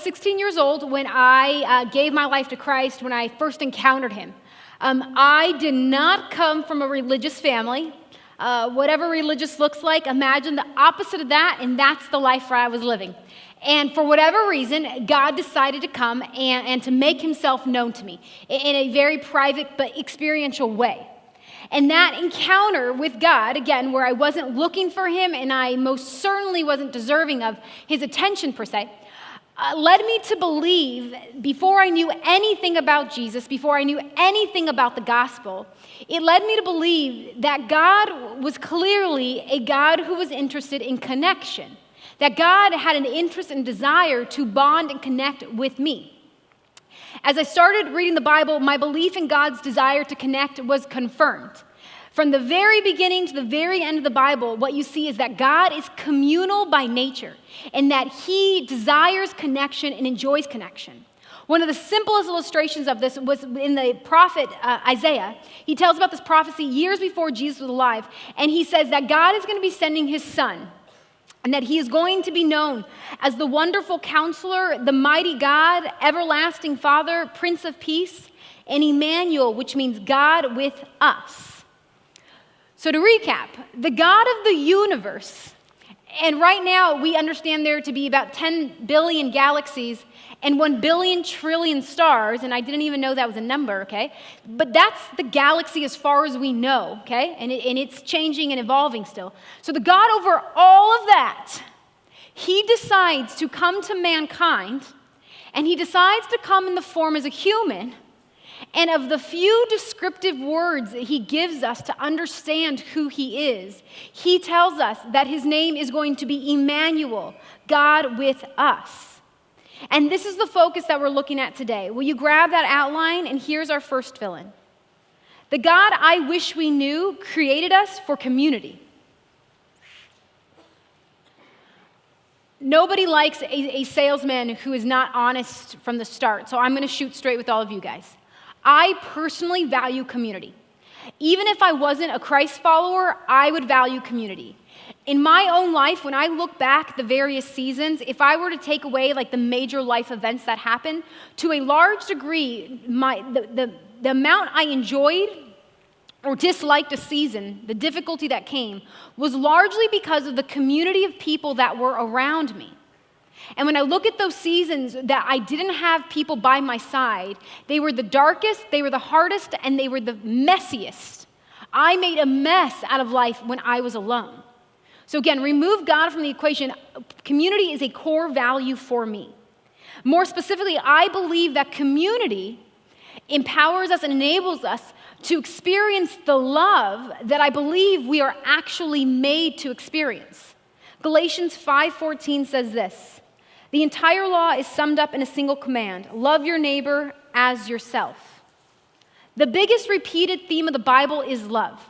16 years old when I gave my life to Christ, when I first encountered him. I did not come from a religious family. Whatever religious looks like, imagine the opposite of that, and that's the life that I was living. And for whatever reason, God decided to come and to make himself known to me in a very private but experiential way. And that encounter with God, again, where I wasn't looking for him and I most certainly wasn't deserving of his attention per se, led me to believe, before I knew anything about Jesus, before I knew anything about the gospel, it led me to believe that God was clearly a God who was interested in connection, that God had an interest and desire to bond and connect with me. As I started reading the Bible, my belief in God's desire to connect was confirmed. From the very beginning to the very end of the Bible, what you see is that God is communal by nature and that he desires connection and enjoys connection. One of the simplest illustrations of this was in the prophet Isaiah. He tells about this prophecy years before Jesus was alive, and he says that God is going to be sending his son, and that he is going to be known as the wonderful counselor, the mighty God, everlasting Father, Prince of Peace, and Emmanuel, which means God with us. So to recap, the God of the universe, and right now we understand there to be about 10 billion galaxies and 1 billion trillion stars, and I didn't even know that was a number, okay? But that's the galaxy as far as we know, okay? And it's changing and evolving still. So the God over all of that, he decides to come to mankind, and he decides to come in the form as a human, and of the few descriptive words that he gives us to understand who he is, he tells us that his name is going to be Emmanuel, God with us. And this is the focus that we're looking at today. Will you grab that outline? And here's our first fill-in. The God I wish we knew created us for community. Nobody likes a salesman who is not honest from the start, so I'm going to shoot straight with all of you guys. I personally value community. Even if I wasn't a Christ follower, I would value community. In my own life, when I look back the various seasons, if I were to take away like the major life events that happened, to a large degree, the amount I enjoyed or disliked a season, the difficulty that came, was largely because of the community of people that were around me. And when I look at those seasons that I didn't have people by my side, they were the darkest, they were the hardest, and they were the messiest. I made a mess out of life when I was alone. So again, remove God from the equation. Community is a core value for me. More specifically, I believe that community empowers us and enables us to experience the love that I believe we are actually made to experience. Galatians 5:14 says this: the entire law is summed up in a single command: love your neighbor as yourself. The biggest repeated theme of the Bible is love.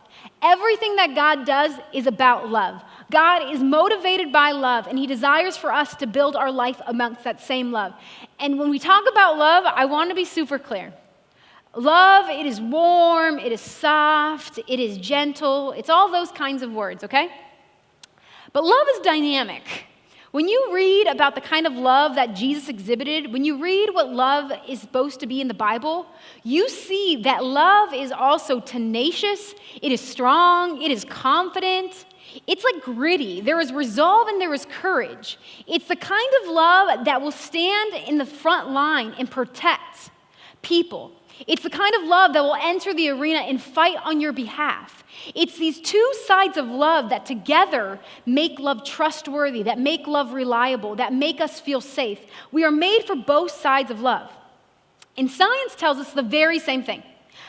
Everything that God does is about love. God is motivated by love, and he desires for us to build our life amongst that same love. And when we talk about love, I want to be super clear. Love, it is warm, it is soft, it is gentle. It's all those kinds of words, okay? But love is dynamic. When you read about the kind of love that Jesus exhibited, when you read what love is supposed to be in the Bible, you see that love is also tenacious, it is strong, it is confident, it's like gritty. There is resolve and there is courage. It's the kind of love that will stand in the front line and protect people. It's the kind of love that will enter the arena and fight on your behalf. It's these two sides of love that together make love trustworthy, that make love reliable, that make us feel safe. We are made for both sides of love. And science tells us the very same thing.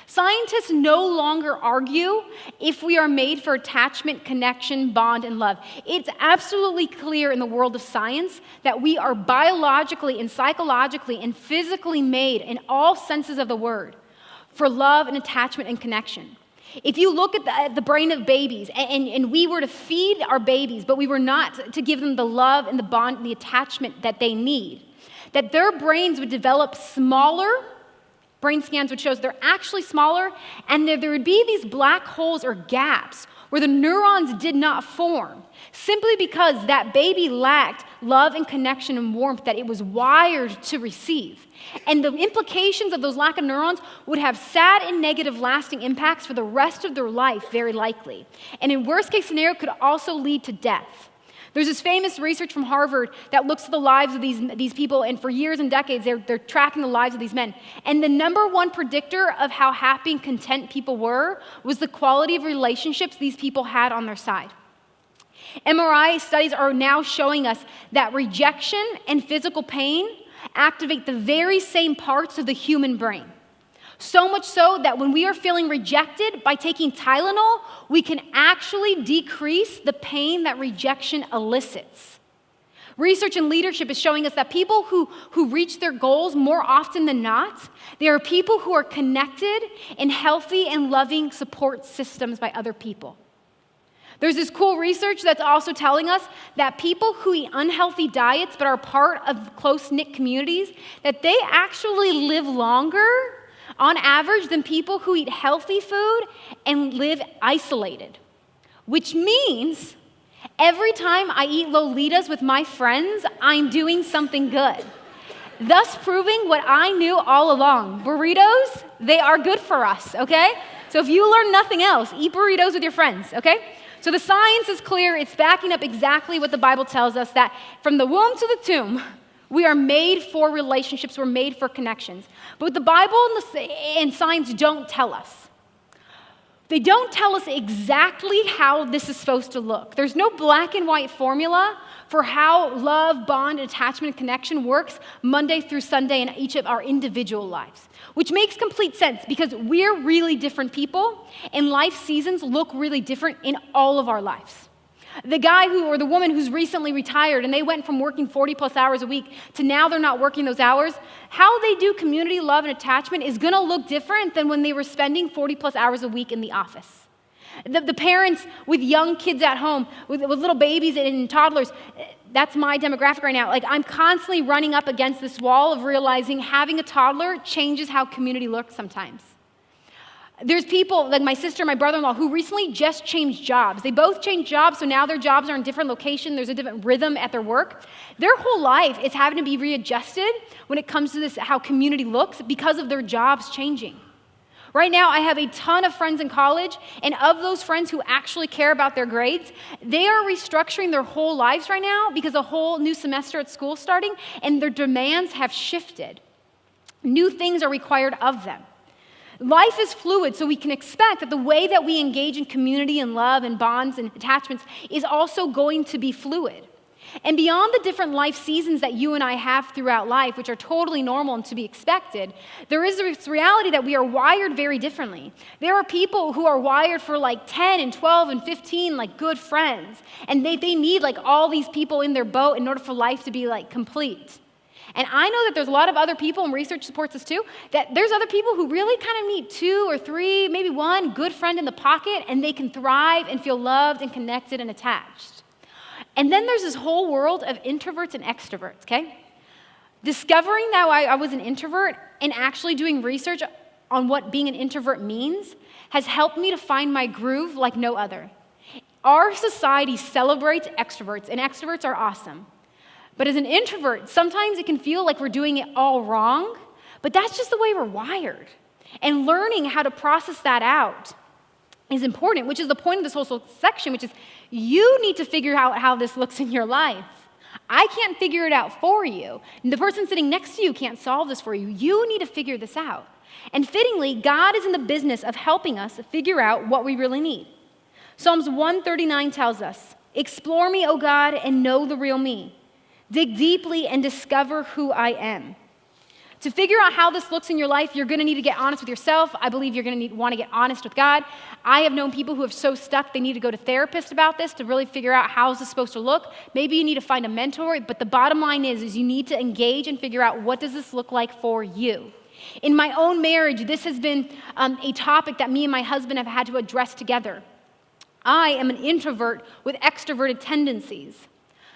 Scientists no longer argue if we are made for attachment, connection, bond, and love. It's absolutely clear in the world of science that we are biologically and psychologically and physically made in all senses of the word for love and attachment and connection. If you look at the brain of babies, and we were to feed our babies, but we were not to give them the love and the bond and the attachment that they need, that their brains would develop smaller, brain scans would show they're actually smaller, and there would be these black holes or gaps where the neurons did not form, simply because that baby lacked love and connection and warmth that it was wired to receive. And the implications of those lack of neurons would have sad and negative lasting impacts for the rest of their life, very likely. And in worst case scenario, could also lead to death. There's this famous research from Harvard that looks at the lives of these people, and for years and decades, they're tracking the lives of these men. And the number one predictor of how happy and content people were was the quality of relationships these people had on their side. MRI studies are now showing us that rejection and physical pain activate the very same parts of the human brain. So much so that when we are feeling rejected, by taking Tylenol, we can actually decrease the pain that rejection elicits. Research in leadership is showing us that people who reach their goals more often than not, they are people who are connected in healthy and loving support systems by other people. There's this cool research that's also telling us that people who eat unhealthy diets but are part of close-knit communities, that they actually live longer on average than people who eat healthy food and live isolated. Which means every time I eat Lolitas with my friends, I'm doing something good. Thus proving what I knew all along. Burritos, they are good for us, okay? So if you learn nothing else, eat burritos with your friends, okay? So the science is clear. It's backing up exactly what the Bible tells us, that from the womb to the tomb, we are made for relationships. We're made for connections. But what the Bible and science don't tell us, they don't tell us exactly how this is supposed to look. There's no black and white formula for how love, bond, attachment, and connection works Monday through Sunday in each of our individual lives, which makes complete sense because we're really different people, and life seasons look really different in all of our lives. The guy or the woman who's recently retired and they went from working 40 plus hours a week to now they're not working those hours, how they do community, love, and attachment is gonna look different than when they were spending 40 plus hours a week in the office. The parents with young kids at home, with little babies and toddlers, that's my demographic right now. Like, I'm constantly running up against this wall of realizing having a toddler changes how community looks sometimes. There's people, like my sister and my brother-in-law, who recently just changed jobs. They both changed jobs, so now their jobs are in different locations. There's a different rhythm at their work. Their whole life is having to be readjusted when it comes to this, how community looks, because of their jobs changing. Right now, I have a ton of friends in college, and of those friends who actually care about their grades, they are restructuring their whole lives right now because a whole new semester at school is starting, and their demands have shifted. New things are required of them. Life is fluid, so we can expect that the way that we engage in community and love and bonds and attachments is also going to be fluid. And beyond the different life seasons that you and I have throughout life, which are totally normal and to be expected, there is this reality that we are wired very differently. There are people who are wired for like 10 and 12 and 15 like good friends, and they need like all these people in their boat in order for life to be like complete. And I know that there's a lot of other people, and research supports this too, that there's other people who really kind of need 2 or 3, maybe 1 good friend in the pocket, and they can thrive and feel loved and connected and attached. And then there's this whole world of introverts and extroverts, okay? Discovering that I was an introvert and actually doing research on what being an introvert means has helped me to find my groove like no other. Our society celebrates extroverts, and extroverts are awesome. But as an introvert, sometimes it can feel like we're doing it all wrong, but that's just the way we're wired. And learning how to process that out is important, which is the point of this whole section, which is you need to figure out how this looks in your life. I can't figure it out for you. The person sitting next to you can't solve this for you. You need to figure this out. And fittingly, God is in the business of helping us figure out what we really need. Psalms 139 tells us, "Explore me, O God, and know the real me. Dig deeply and discover who I am." To figure out how this looks in your life, you're going to need to get honest with yourself. I believe you're going to want to get honest with God. I have known people who are so stuck they need to go to therapists about this to really figure out how is this supposed to look. Maybe you need to find a mentor, but the bottom line is you need to engage and figure out what does this look like for you. In my own marriage, this has been a topic that me and my husband have had to address together. I am an introvert with extroverted tendencies.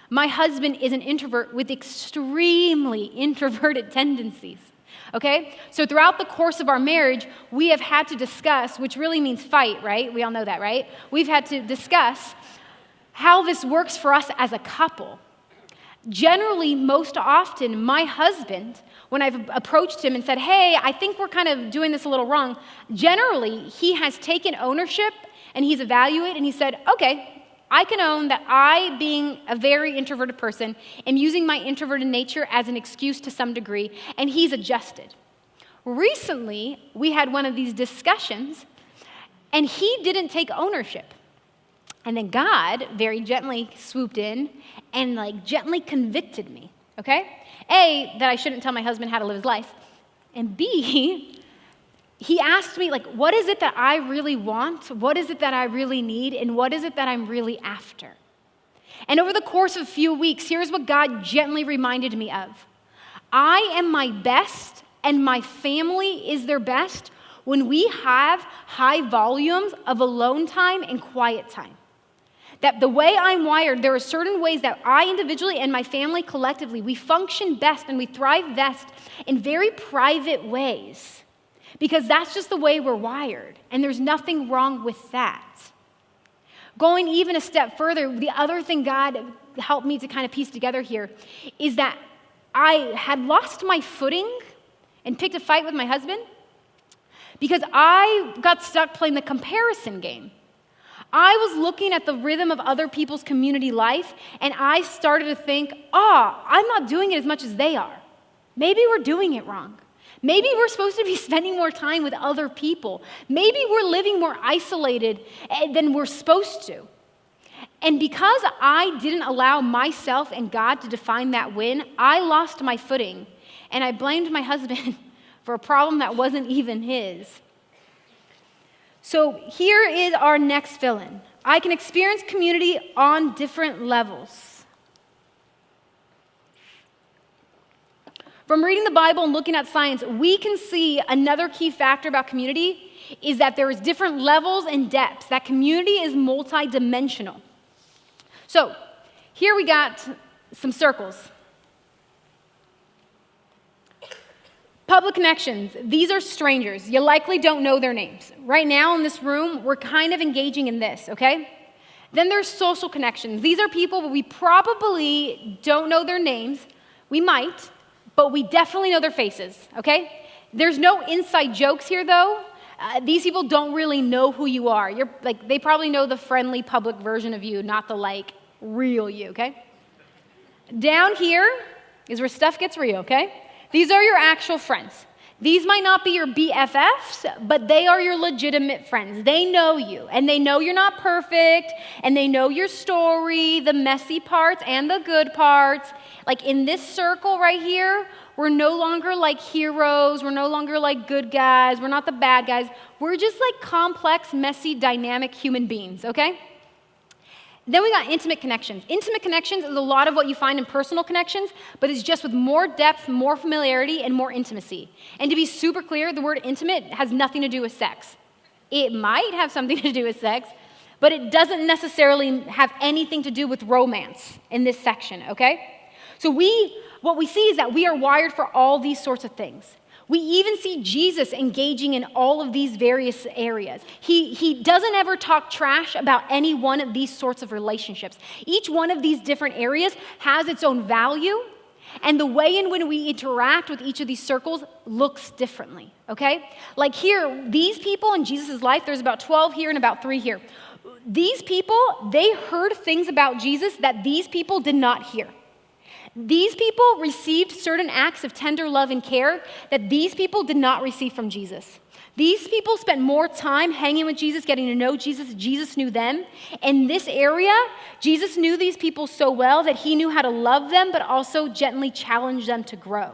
My husband is an introvert with extremely introverted tendencies. Okay? So throughout the course of our marriage, we have had to discuss, which really means fight, right? We all know that, right? We've had to discuss how this works for us as a couple. Generally, most often, my husband, when I've approached him and said, hey, I think we're kind of doing this a little wrong, generally, he has taken ownership and he's evaluated and he said, okay, I can own that I, being a very introverted person, am using my introverted nature as an excuse to some degree, and he's adjusted. Recently, we had one of these discussions, and he didn't take ownership. And then God very gently swooped in and gently convicted me, okay? A, that I shouldn't tell my husband how to live his life. And B, he asked me, what is it that I really want? What is it that I really need? And what is it that I'm really after? And over the course of a few weeks, here's what God gently reminded me of. I am my best and my family is their best when we have high volumes of alone time and quiet time. That the way I'm wired, there are certain ways that I individually and my family collectively, we function best and we thrive best in very private ways. Because that's just the way we're wired. And there's nothing wrong with that. Going even a step further, the other thing God helped me to kind of piece together here is that I had lost my footing and picked a fight with my husband because I got stuck playing the comparison game. I was looking at the rhythm of other people's community life, and I started to think, I'm not doing it as much as they are. Maybe we're doing it wrong. Maybe we're supposed to be spending more time with other people. Maybe we're living more isolated than we're supposed to. And because I didn't allow myself and God to define that win, I lost my footing, and I blamed my husband for a problem that wasn't even his. So here is our next fill-in. I can experience community on different levels. From reading the Bible and looking at science, we can see another key factor about community is that there is different levels and depths, that community is multidimensional. So here we got some circles. Public connections, these are strangers. You likely don't know their names. Right now in this room, we're kind of engaging in this, okay? Then there's social connections. These are people we probably don't know their names. We might, but we definitely know their faces, okay? There's no inside jokes here, though. These people don't really know who you are. They probably know the friendly public version of you, not the real you, okay? Down here is where stuff gets real, okay? These are your actual friends. These might not be your BFFs, but they are your legitimate friends. They know you, and they know you're not perfect, and they know your story, the messy parts and the good parts. In this circle right here, we're no longer heroes. We're no longer good guys. We're not the bad guys. We're just complex, messy, dynamic human beings, okay? Then we got intimate connections. Intimate connections is a lot of what you find in personal connections, but it's just with more depth, more familiarity, and more intimacy. And to be super clear, the word intimate has nothing to do with sex. It might have something to do with sex, but it doesn't necessarily have anything to do with romance in this section, okay? So what we see is that we are wired for all these sorts of things. We even see Jesus engaging in all of these various areas. He doesn't ever talk trash about any one of these sorts of relationships. Each one of these different areas has its own value, and the way in which we interact with each of these circles looks differently, okay? Here, these people in Jesus' life, there's about 12 here and about 3 here. These people, they heard things about Jesus that these people did not hear. These people received certain acts of tender love and care that these people did not receive from Jesus. These people spent more time hanging with Jesus, getting to know Jesus. Jesus knew them. In this area, Jesus knew these people so well that he knew how to love them, but also gently challenge them to grow,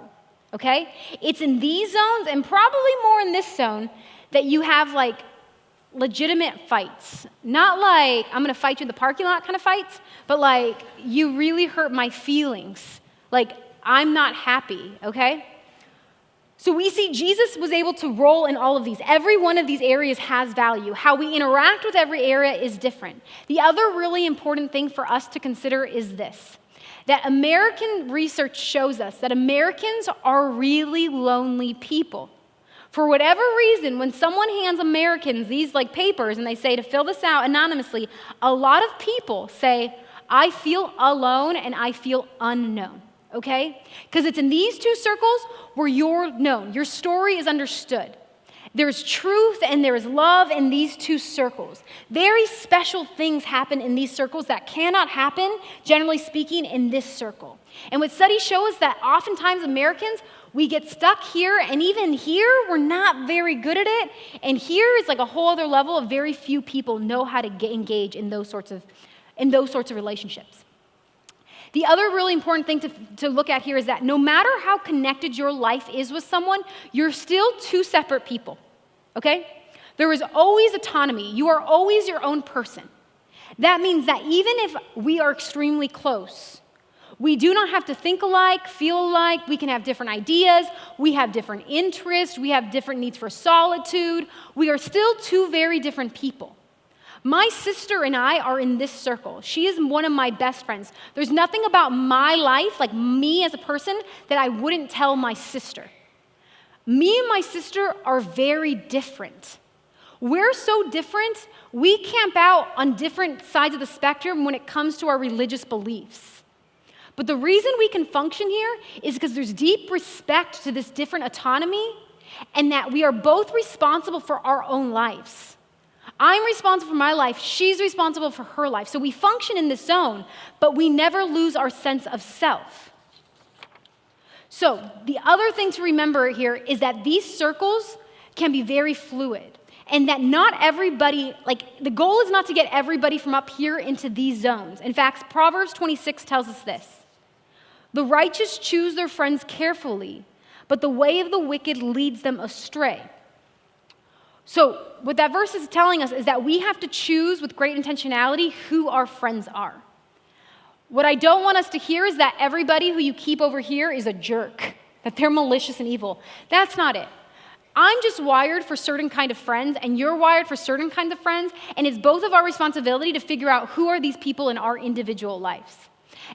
okay? It's in these zones, and probably more in this zone, that you have legitimate fights. Not I'm going to fight you in the parking lot kind of fights, but you really hurt my feelings. I'm not happy, okay? So we see Jesus was able to roll in all of these. Every one of these areas has value. How we interact with every area is different. The other really important thing for us to consider is this, that American research shows us that Americans are really lonely people. For whatever reason, when someone hands Americans these like papers and they say to fill this out anonymously, a lot of people say, I feel alone and I feel unknown, okay? Because it's in these two circles where you're known. Your story is understood. There's truth and there is love in these two circles. Very special things happen in these circles that cannot happen, generally speaking, in this circle. And what studies show is that oftentimes Americans, we get stuck here, and even here, we're not very good at it. And here is like a whole other level of very few people know how to engage in those sorts of relationships. The other really important thing to look at here is that no matter how connected your life is with someone, you're still two separate people, okay? There is always autonomy. You are always your own person. That means that even if we are extremely close, we do not have to think alike, feel alike. We can have different ideas. We have different interests. We have different needs for solitude. We are still two very different people. My sister and I are in this circle. She is one of my best friends. There's nothing about my life, like me as a person, that I wouldn't tell my sister. Me and my sister are very different. We're so different, we camp out on different sides of the spectrum when it comes to our religious beliefs. But the reason we can function here is because there's deep respect to this different autonomy and that we are both responsible for our own lives. I'm responsible for my life. She's responsible for her life. So we function in this zone, but we never lose our sense of self. So the other thing to remember here is that these circles can be very fluid, and that not everybody, like the goal is not to get everybody from up here into these zones. In fact, Proverbs 26 tells us this. The righteous choose their friends carefully, but the way of the wicked leads them astray. So what that verse is telling us is that we have to choose with great intentionality who our friends are. What I don't want us to hear is that everybody who you keep over here is a jerk, that they're malicious and evil. That's not it. I'm just wired for certain kind of friends, and you're wired for certain kinds of friends, and it's both of our responsibility to figure out who are these people in our individual lives.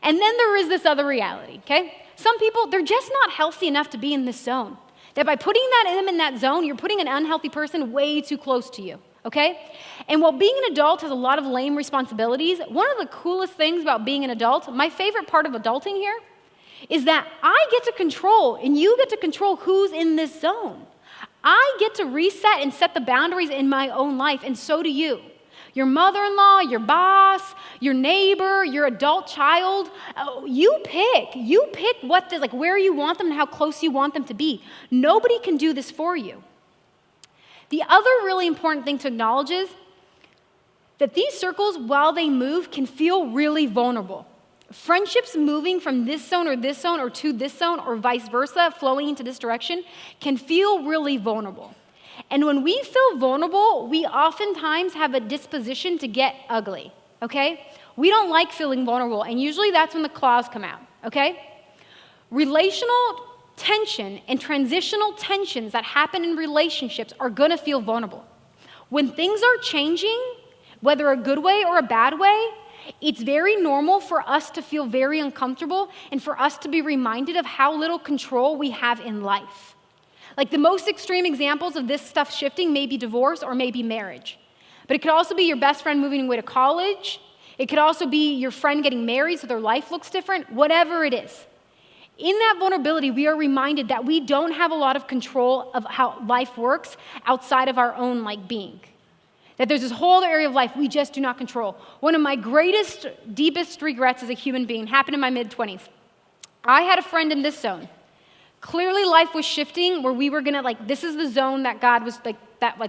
And then there is this other reality, okay? Some people, they're just not healthy enough to be in this zone. That by putting them in that zone, you're putting an unhealthy person way too close to you, okay? And while being an adult has a lot of lame responsibilities, one of the coolest things about being an adult, my favorite part of adulting here, is that I get to control, and you get to control who's in this zone. I get to reset and set the boundaries in my own life, and so do you. Your mother-in-law, your boss, your neighbor, your adult child, you pick where you want them and how close you want them to be. Nobody can do this for you. The other really important thing to acknowledge is that these circles, while they move, can feel really vulnerable. Friendships moving from this zone or to this zone or vice versa, flowing into this direction, can feel really vulnerable. And when we feel vulnerable, we oftentimes have a disposition to get ugly, okay? We don't like feeling vulnerable, and usually that's when the claws come out, okay? Relational tension and transitional tensions that happen in relationships are gonna feel vulnerable. When things are changing, whether a good way or a bad way, it's very normal for us to feel very uncomfortable and for us to be reminded of how little control we have in life. Like the most extreme examples of this stuff shifting may be divorce or maybe marriage. But it could also be your best friend moving away to college. It could also be your friend getting married so their life looks different, whatever it is. In that vulnerability, we are reminded that we don't have a lot of control of how life works outside of our own being. That there's this whole other area of life we just do not control. One of my greatest, deepest regrets as a human being happened in my mid-20s. I had a friend in this zone. Clearly life was shifting where we were gonna, this is the zone that God was,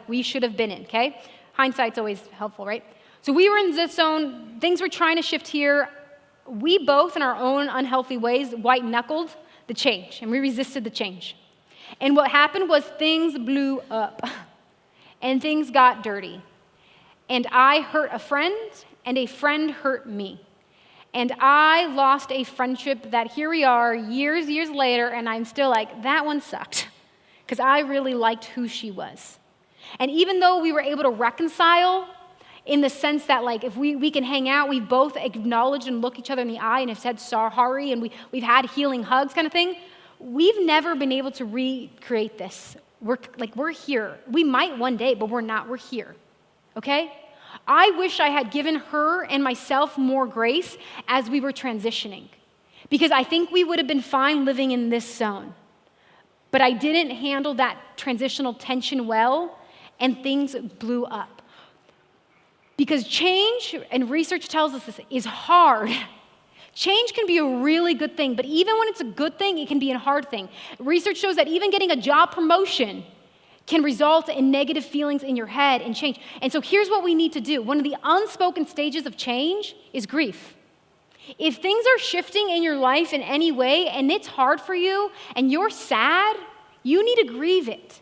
we should have been in, okay? Hindsight's always helpful, right? So we were in this zone, things were trying to shift here. We both, in our own unhealthy ways, white-knuckled the change, and we resisted the change. And what happened was things blew up, and things got dirty. And I hurt a friend, and a friend hurt me. And I lost a friendship that here we are years later, and I'm still that one sucked. Because I really liked who she was. And even though we were able to reconcile, in the sense that like if we can hang out, we've both acknowledged and looked each other in the eye and have said sorry, and we've had healing hugs kind of thing. We've never been able to recreate this. We're here. We might one day, but we're not. We're here, okay? I wish I had given her and myself more grace as we were transitioning, because I think we would have been fine living in this zone. But I didn't handle that transitional tension well, and things blew up. Because change, and research tells us this, is hard. Change can be a really good thing, but even when it's a good thing, it can be a hard thing. Research shows that even getting a job promotion can result in negative feelings in your head and change. And so here's what we need to do. One of the unspoken stages of change is grief. If things are shifting in your life in any way and it's hard for you and you're sad, you need to grieve it.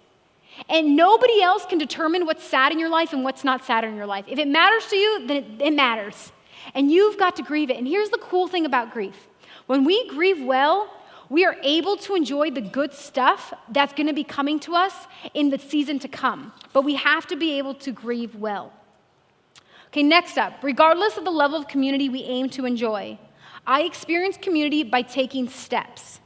And nobody else can determine what's sad in your life and what's not sad in your life. If it matters to you, then it matters. And you've got to grieve it. And here's the cool thing about grief. When we grieve well, we are able to enjoy the good stuff that's going to be coming to us in the season to come. But we have to be able to grieve well. Okay, next up, regardless of the level of community we aim to enjoy, I experience community by taking steps.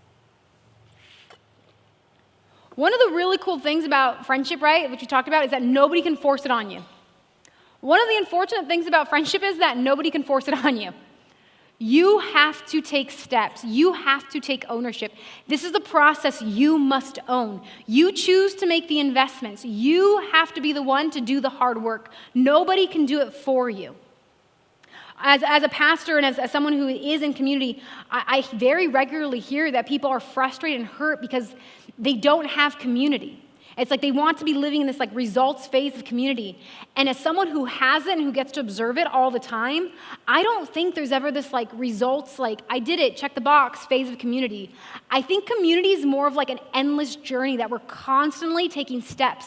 One of the really cool things about friendship, right, which we talked about, is that nobody can force it on you. One of the unfortunate things about friendship is that nobody can force it on you. You have to take steps. You have to take ownership. This is the process you must own. You choose to make the investments. You have to be the one to do the hard work. Nobody can do it for you. As a pastor and as someone who is in community, I very regularly hear that people are frustrated and hurt because they don't have community. It's like they want to be living in this like results phase of community. And as someone who has it and who gets to observe it all the time, I don't think there's ever this like results, like I did it, check the box phase of community. I think community is more of like an endless journey that we're constantly taking steps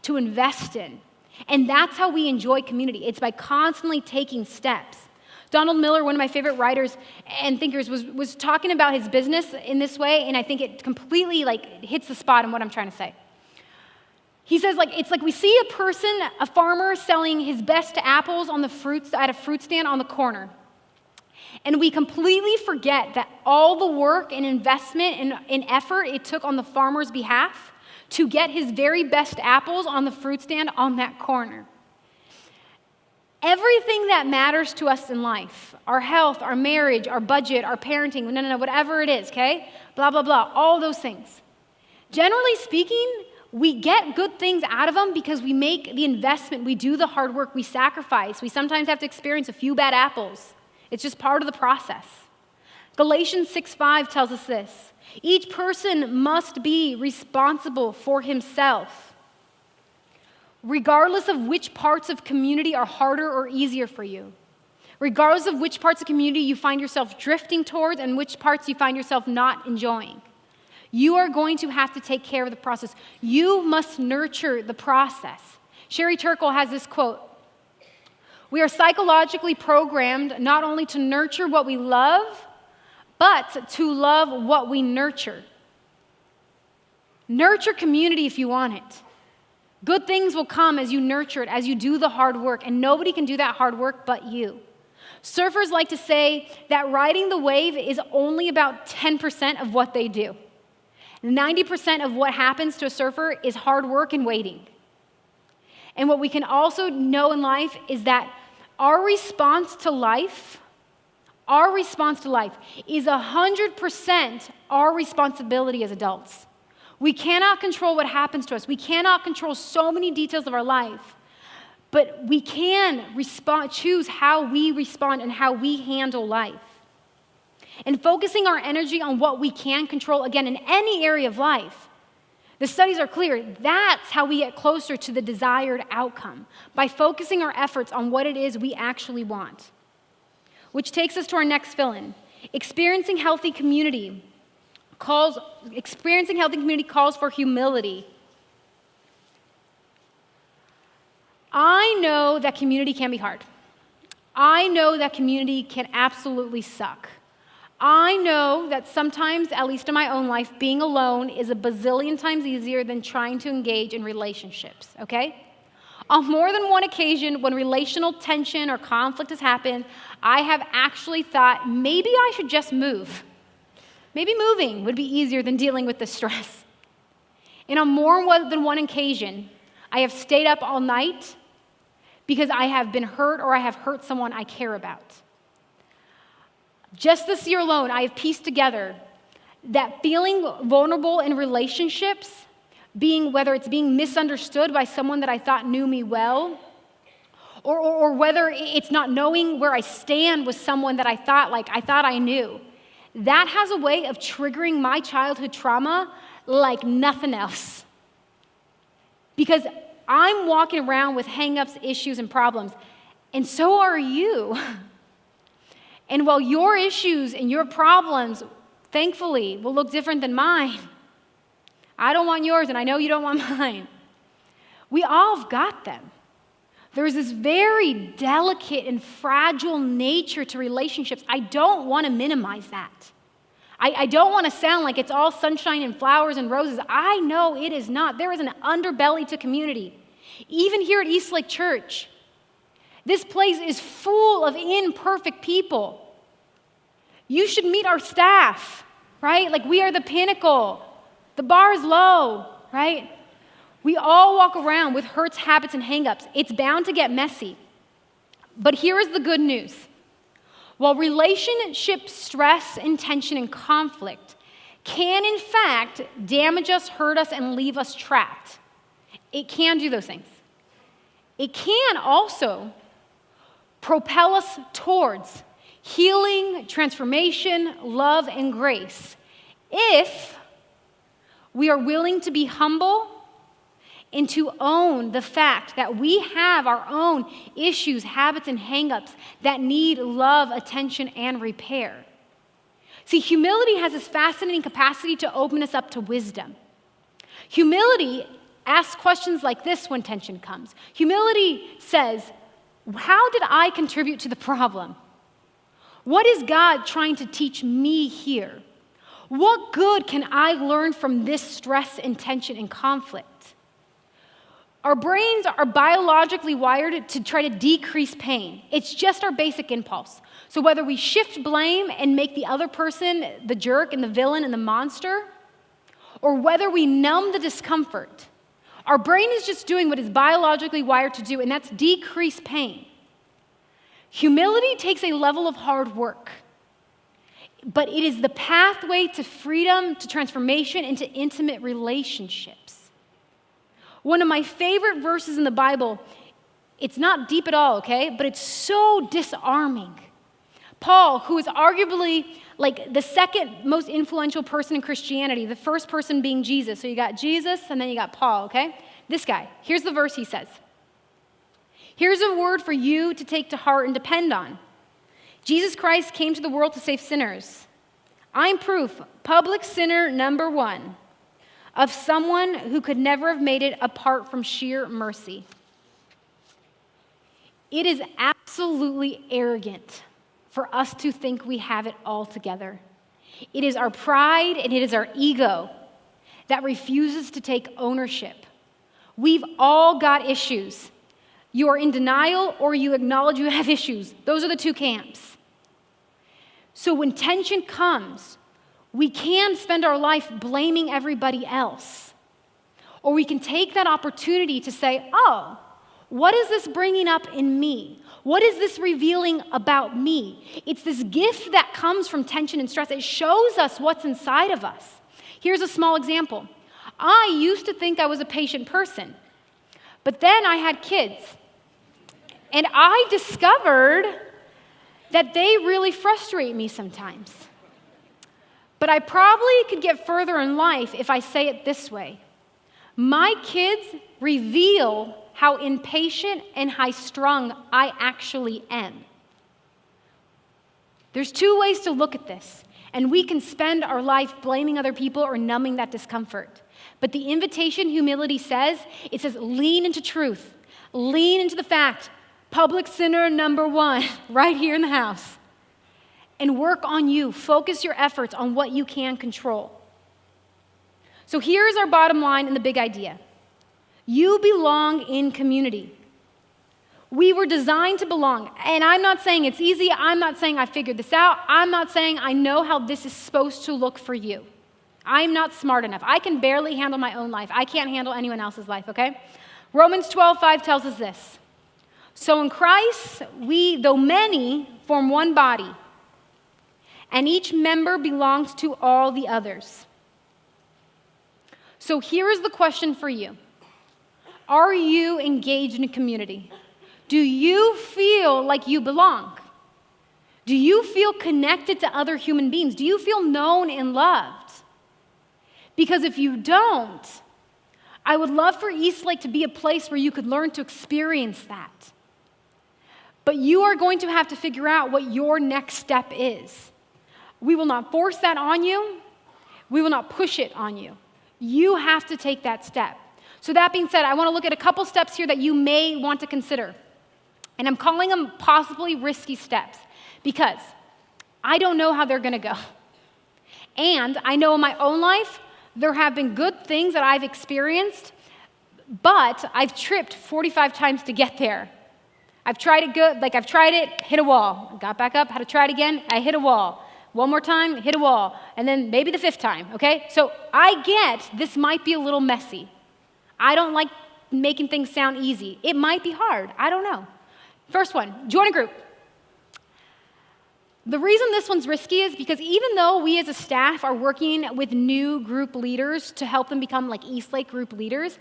to invest in. And that's how we enjoy community. It's by constantly taking steps. Donald Miller, one of my favorite writers and thinkers, was talking about his business in this way, and I think it completely like hits the spot on what I'm trying to say. He says, like, it's like we see a farmer selling his best apples at a fruit stand on the corner. And we completely forget that all the work and investment and effort it took on the farmer's behalf to get his very best apples on the fruit stand on that corner. Everything that matters to us in life, our health, our marriage, our budget, our parenting, whatever it is, okay? Blah, blah, blah, all those things. Generally speaking, we get good things out of them because we make the investment, we do the hard work, we sacrifice. We sometimes have to experience a few bad apples. It's just part of the process. Galatians 6:5 tells us this: each person must be responsible for himself, regardless of which parts of community are harder or easier for you. Regardless of which parts of community you find yourself drifting towards and which parts you find yourself not enjoying. You are going to have to take care of the process. You must nurture the process. Sherry Turkle has this quote: we are psychologically programmed not only to nurture what we love, but to love what we nurture. Nurture community if you want it. Good things will come as you nurture it, as you do the hard work, and nobody can do that hard work but you. Surfers like to say that riding the wave is only about 10% of what they do. 90% of what happens to a surfer is hard work and waiting. And what we can also know in life is that our response to life is 100% our responsibility as adults. We cannot control what happens to us. We cannot control so many details of our life. But we can choose how we respond and how we handle life. And focusing our energy on what we can control, again, in any area of life, the studies are clear. That's how we get closer to the desired outcome, by focusing our efforts on what it is we actually want. Which takes us to our next fill-in. Experiencing healthy community calls for humility. I know that community can be hard. I know that community can absolutely suck. I know that sometimes, at least in my own life, being alone is a bazillion times easier than trying to engage in relationships, okay? On more than one occasion, when relational tension or conflict has happened, I have actually thought maybe I should just move. Maybe moving would be easier than dealing with the stress. And on more than one occasion, I have stayed up all night because I have been hurt or I have hurt someone I care about. Just this year alone, I have pieced together that feeling vulnerable in relationships, whether it's being misunderstood by someone that I thought knew me well, or whether it's not knowing where I stand with someone that I thought I knew. That has a way of triggering my childhood trauma like nothing else. Because I'm walking around with hang-ups, issues, and problems, and so are you. And while your issues and your problems, thankfully, will look different than mine, I don't want yours, and I know you don't want mine. We all have got them. There's this very delicate and fragile nature to relationships. I don't want to minimize that. I don't want to sound like it's all sunshine and flowers and roses. I know it is not. There is an underbelly to community. Even here at Eastlake Church, this place is full of imperfect people. You should meet our staff, right? Like, we are the pinnacle. The bar is low, right? We all walk around with hurts, habits, and hangups. It's bound to get messy. But here is the good news. While relationship stress and tension and conflict can, in fact, damage us, hurt us, and leave us trapped, it can do those things. It can also propel us towards healing, transformation, love, and grace if we are willing to be humble and to own the fact that we have our own issues, habits, and hangups that need love, attention, and repair. See, humility has this fascinating capacity to open us up to wisdom. Humility asks questions like this when tension comes. Humility says, how did I contribute to the problem? What is God trying to teach me here? What good can I learn from this stress and tension and conflict? Our brains are biologically wired to try to decrease pain. It's just our basic impulse. So whether we shift blame and make the other person the jerk and the villain and the monster, or whether we numb the discomfort, our brain is just doing what it's biologically wired to do, and that's decrease pain. Humility takes a level of hard work, but it is the pathway to freedom, to transformation, and to intimate relationships. One of my favorite verses in the Bible, it's not deep at all, okay? But it's so disarming. Paul, who is arguably like the second most influential person in Christianity, the first person being Jesus. So you got Jesus and then you got Paul, okay? This guy, here's the verse he says. Here's a word for you to take to heart and depend on. Jesus Christ came to the world to save sinners. I'm proof, public sinner number one, of someone who could never have made it apart from sheer mercy. It is absolutely arrogant for us to think we have it all together. It is our pride and it is our ego that refuses to take ownership. We've all got issues. You are in denial or you acknowledge you have issues. Those are the two camps. So when tension comes, we can spend our life blaming everybody else. Or we can take that opportunity to say, oh, what is this bringing up in me? What is this revealing about me? It's this gift that comes from tension and stress. It shows us what's inside of us. Here's a small example. I used to think I was a patient person, but then I had kids. And I discovered that they really frustrate me sometimes. But I probably could get further in life if I say it this way. My kids reveal how impatient and high-strung I actually am. There's two ways to look at this, and we can spend our life blaming other people or numbing that discomfort. But the invitation humility says, it says lean into truth. Lean into the fact, public sinner number one, right here in the house. And work on you. Focus your efforts on what you can control. So here's our bottom line and the big idea. You belong in community. We were designed to belong. And I'm not saying it's easy. I'm not saying I figured this out. I'm not saying I know how this is supposed to look for you. I'm not smart enough. I can barely handle my own life. I can't handle anyone else's life, okay? Romans 12:5 tells us this. So in Christ, we, though many, form one body, and each member belongs to all the others. So here is the question for you. Are you engaged in a community? Do you feel like you belong? Do you feel connected to other human beings? Do you feel known and loved? Because if you don't, I would love for Eastlake to be a place where you could learn to experience that. But you are going to have to figure out what your next step is. We will not force that on you. We will not push it on you. You have to take that step. So that being said, I want to look at a couple steps here that you may want to consider. And I'm calling them possibly risky steps because I don't know how they're going to go. And I know in my own life, there have been good things that I've experienced, but I've tripped 45 times to get there. I've tried it good, I've tried it, hit a wall. Got back up, had to try it again, I hit a wall. One more time, hit a wall. And then maybe the fifth time, okay? So I get this might be a little messy. I don't like making things sound easy. It might be hard, I don't know. First one, join a group. The reason this one's risky is because even though we as a staff are working with new group leaders to help them become like Eastlake group leaders,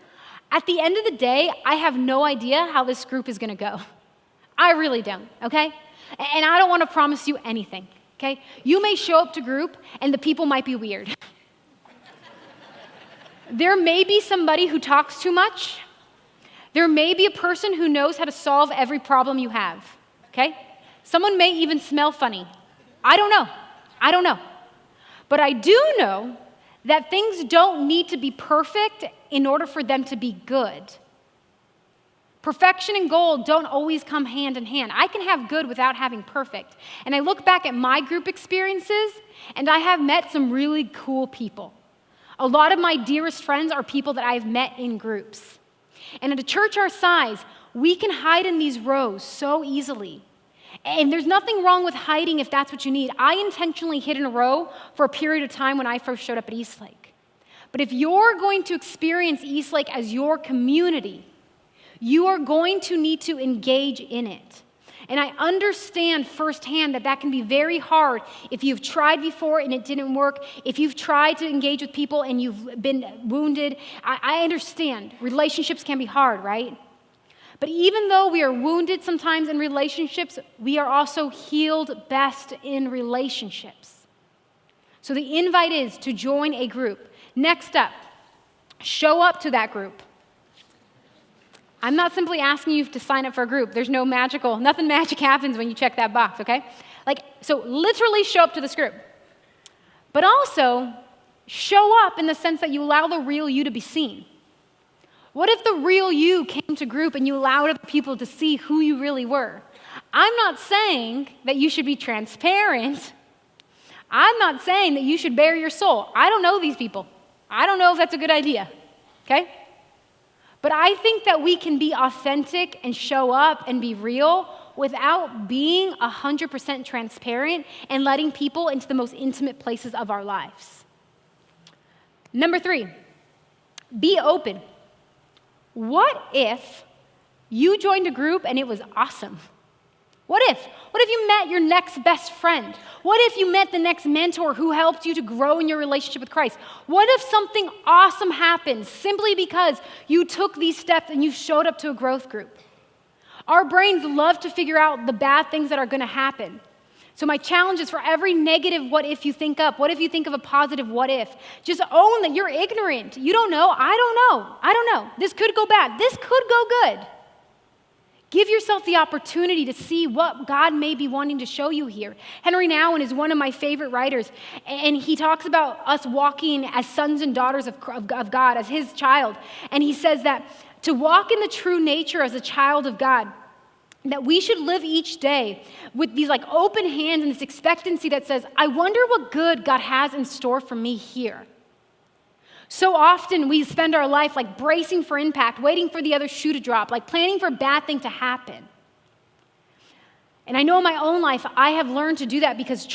at the end of the day, I have no idea how this group is going to go. I really don't, okay? And I don't want to promise you anything, okay? You may show up to group and the people might be weird. There may be somebody who talks too much. There may be a person who knows how to solve every problem you have, okay? Someone may even smell funny. I don't know. But I do know that things don't need to be perfect in order for them to be good. Perfection and gold don't always come hand in hand. I can have good without having perfect. And I look back at my group experiences, and I have met some really cool people. A lot of my dearest friends are people that I've met in groups. And at a church our size, we can hide in these rows so easily. And there's nothing wrong with hiding if that's what you need. I intentionally hid in a row for a period of time when I first showed up at Eastlake. But if you're going to experience Eastlake as your community, you are going to need to engage in it. And I understand firsthand that that can be very hard if you've tried before and it didn't work, if you've tried to engage with people and you've been wounded. I understand. Relationships can be hard, right? But even though we are wounded sometimes in relationships, we are also healed best in relationships. So the invite is to join a group. Next up, show up to that group. I'm not simply asking you to sign up for a group. There's nothing magic happens when you check that box, okay? So literally show up to this group. But also, show up in the sense that you allow the real you to be seen. What if the real you came to group and you allowed other people to see who you really were? I'm not saying that you should be transparent. I'm not saying that you should bare your soul. I don't know these people. I don't know if that's a good idea, okay? But I think that we can be authentic and show up and be real without being 100% transparent and letting people into the most intimate places of our lives. Number 3, be open. What if you joined a group and it was awesome? What if you met your next best friend? What if you met the next mentor who helped you to grow in your relationship with Christ? What if something awesome happened simply because you took these steps and you showed up to a growth group? Our brains love to figure out the bad things that are going to happen. So my challenge is for every negative what if you think up, what if you think of a positive what if? Just own that you're ignorant. You don't know. I don't know. This could go bad. This could go good. Give yourself the opportunity to see what God may be wanting to show you here. Henry Nouwen is one of my favorite writers, and he talks about us walking as sons and daughters of God, as his child. And he says that to walk in the true nature as a child of God, that we should live each day with these open hands and this expectancy that says, I wonder what good God has in store for me here. So often we spend our life like bracing for impact, waiting for the other shoe to drop, like planning for a bad thing to happen. And I know in my own life, I have learned to do that because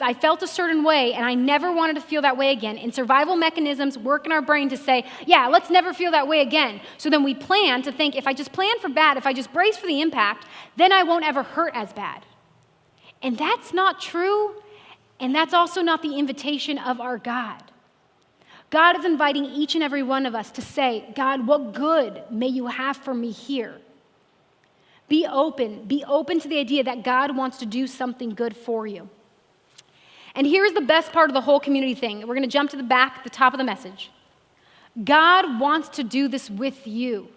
I felt a certain way and I never wanted to feel that way again. And survival mechanisms work in our brain to say, yeah, let's never feel that way again. So then we plan to think, if I just plan for bad, if I just brace for the impact, then I won't ever hurt as bad. And that's not true. And that's also not the invitation of our God. God is inviting each and every one of us to say, God, what good may you have for me here? Be open to the idea that God wants to do something good for you. And here's the best part of the whole community thing. We're going to jump to the top of the message. God wants to do this with you.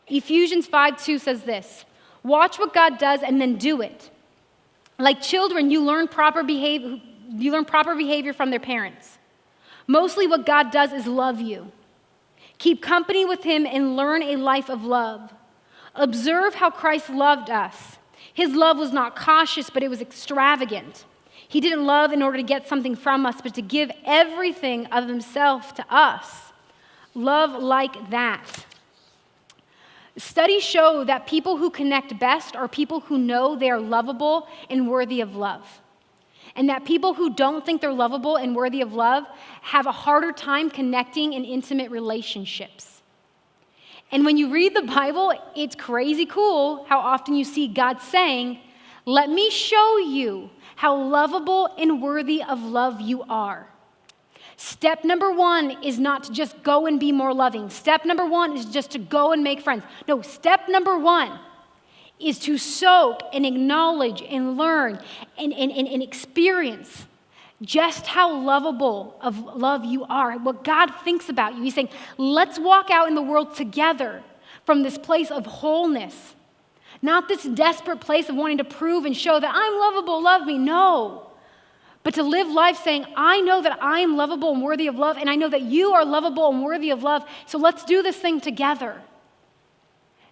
Ephesians 5:2 says this, watch what God does and then do it. Like children, you learn proper behavior from their parents. Mostly what God does is love you. Keep company with him and learn a life of love. Observe how Christ loved us. His love was not cautious, but it was extravagant. He didn't love in order to get something from us, but to give everything of himself to us. Love like that. Studies show that people who connect best are people who know they are lovable and worthy of love. And that people who don't think they're lovable and worthy of love have a harder time connecting in intimate relationships. And when you read the Bible, it's crazy cool how often you see God saying, let me show you how lovable and worthy of love you are. Step number 1 is not to just go and be more loving. Step number 1 is just to go and make friends. No, step number 1 is to soak and acknowledge and learn and experience just how lovable of love you are, what God thinks about you. He's saying, let's walk out in the world together from this place of wholeness, not this desperate place of wanting to prove and show that I'm lovable, love me. No, but to live life saying, I know that I am lovable and worthy of love, and I know that you are lovable and worthy of love, so let's do this thing together.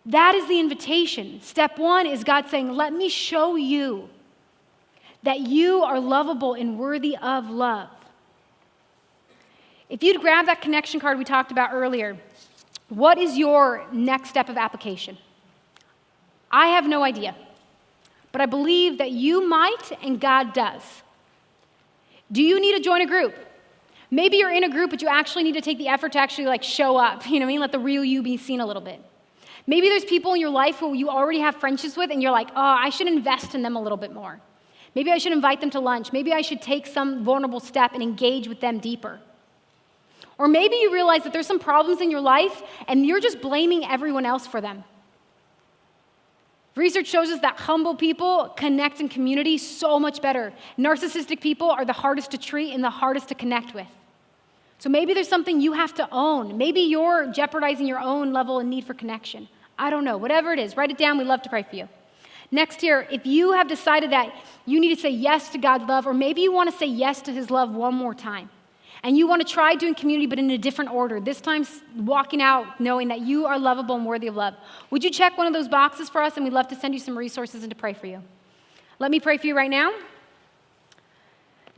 That is the invitation. Step 1 is God saying, let me show you that you are lovable and worthy of love. If you'd grab that connection card we talked about earlier, what is your next step of application? I have no idea, but I believe that you might and God does. Do you need to join a group? Maybe you're in a group, but you actually need to take the effort to actually show up, you know what I mean? Let the real you be seen a little bit. Maybe there's people in your life who you already have friendships with and you're like, oh, I should invest in them a little bit more. Maybe I should invite them to lunch. Maybe I should take some vulnerable step and engage with them deeper. Or maybe you realize that there's some problems in your life and you're just blaming everyone else for them. Research shows us that humble people connect in community so much better. Narcissistic people are the hardest to treat and the hardest to connect with. So maybe there's something you have to own. Maybe you're jeopardizing your own level and need for connection. I don't know. Whatever it is, write it down. We'd love to pray for you. Next year, if you have decided that you need to say yes to God's love, or maybe you want to say yes to his love one more time, and you want to try doing community but in a different order, this time walking out knowing that you are lovable and worthy of love, would you check one of those boxes for us? And we'd love to send you some resources and to pray for you. Let me pray for you right now.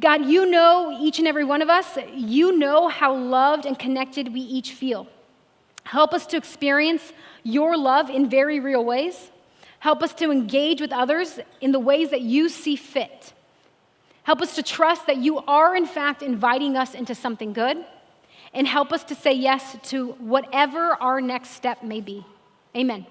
God, you know each and every one of us. You know how loved and connected we each feel. Help us to experience your love in very real ways. Help us to engage with others in the ways that you see fit. Help us to trust that you are, in fact, inviting us into something good. And help us to say yes to whatever our next step may be. Amen.